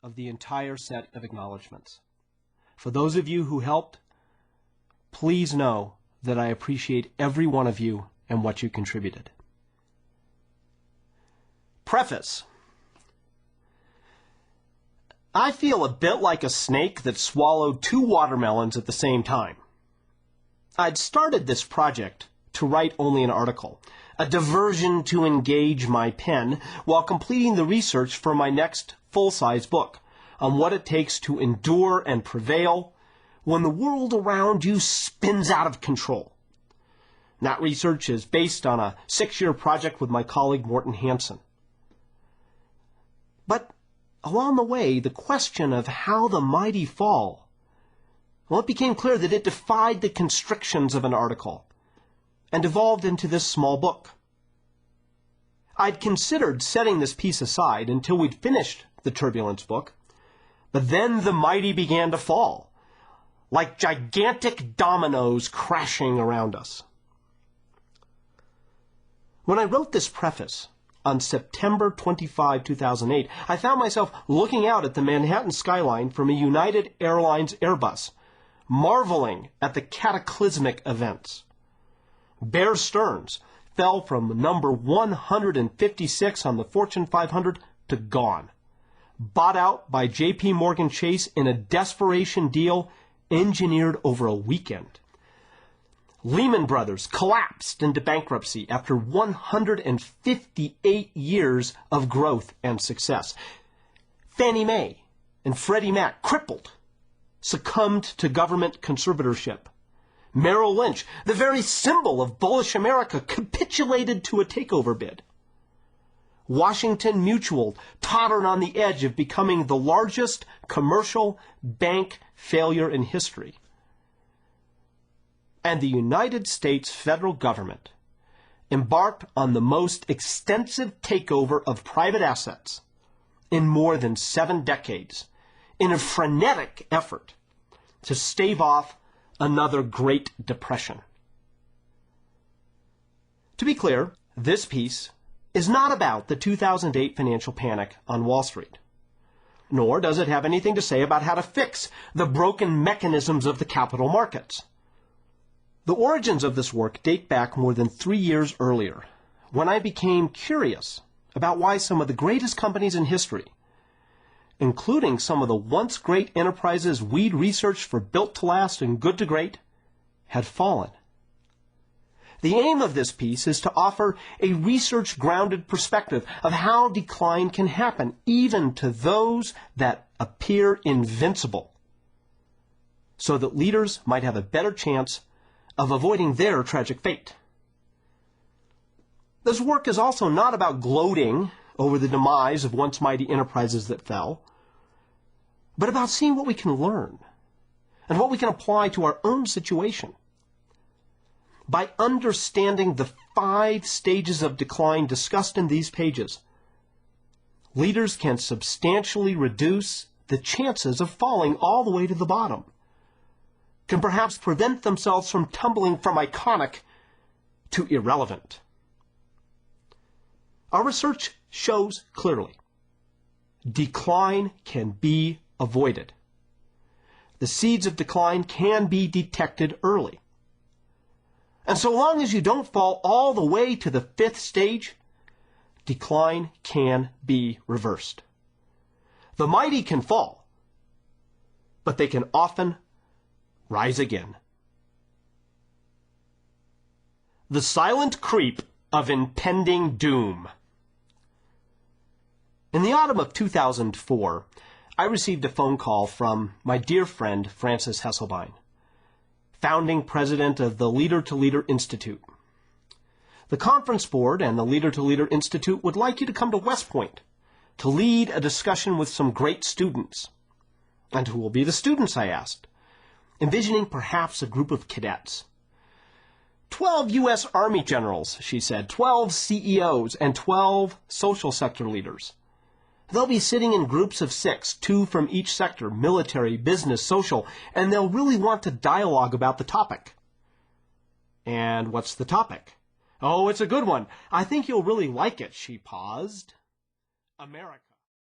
of the entire set of acknowledgments. For those of you who helped, please know that I appreciate every one of you and what you contributed. Preface. I feel a bit like a snake that swallowed 2 watermelons at the same time. I'd started this project to write only an article, a diversion to engage my pen while completing the research for my next full-size book on what it takes to endure and prevail when the world around you spins out of control. That research is based on a 6-year project with my colleague Morton Hansen. But along the way, the question of how the mighty fall, well, it became clear that it defied the constrictions of an article and evolved into this small book. I'd considered setting this piece aside until we'd finished the Turbulence book, but then the mighty began to fall, like gigantic dominoes crashing around us. When I wrote this preface on September 25, 2008, I found myself looking out at the Manhattan skyline from a United Airlines Airbus, marveling at the cataclysmic events. Bear Stearns fell from number 156 on the Fortune 500 to gone, bought out by J.P. Morgan Chase in a desperation deal engineered over a weekend. Lehman Brothers collapsed into bankruptcy after 158 years of growth and success. Fannie Mae and Freddie Mac, crippled, succumbed to government conservatorship. Merrill Lynch, the very symbol of bullish America, capitulated to a takeover bid. Washington Mutual tottered on the edge of becoming the largest commercial bank failure in history. And the United States federal government embarked on the most extensive takeover of private assets in more than 7 decades in a frenetic effort to stave off another Great Depression. To be clear, this piece is not about the 2008 financial panic on Wall Street, nor does it have anything to say about how to fix the broken mechanisms of the capital markets. The origins of this work date back more than 3 years earlier, when I became curious about why some of the greatest companies in history, including some of the once great enterprises we'd researched for built to last and good to great, had fallen. The aim of this piece is to offer a research-grounded perspective of how decline can happen, even to those that appear invincible, so that leaders might have a better chance of avoiding their tragic fate. This work is also not about gloating over the demise of once mighty enterprises that fell, but about seeing what we can learn and what we can apply to our own situation. By understanding the 5 stages of decline discussed in these pages, leaders can substantially reduce the chances of falling all the way to the bottom, can perhaps prevent themselves from tumbling from iconic to irrelevant. Our research shows clearly decline can be avoided. The seeds of decline can be detected early. And so long as you don't fall all the way to the 5th stage, decline can be reversed. The mighty can fall, but they can often rise again. The silent creep of impending doom. In the autumn of 2004, I received a phone call from my dear friend Frances Hesselbein, founding president of the Leader to Leader Institute. The conference board and the Leader to Leader Institute would like you to come to West Point to lead a discussion with some great students. And who will be the students, I asked, envisioning perhaps a group of cadets. 12 U.S. Army generals, she said, 12 CEOs, and 12 social sector leaders. They'll be sitting in groups of 6, 2 from each sector, military, business, social, and they'll really want to dialogue about the topic. And what's the topic? Oh, it's a good one. I think you'll really like it, she paused. America.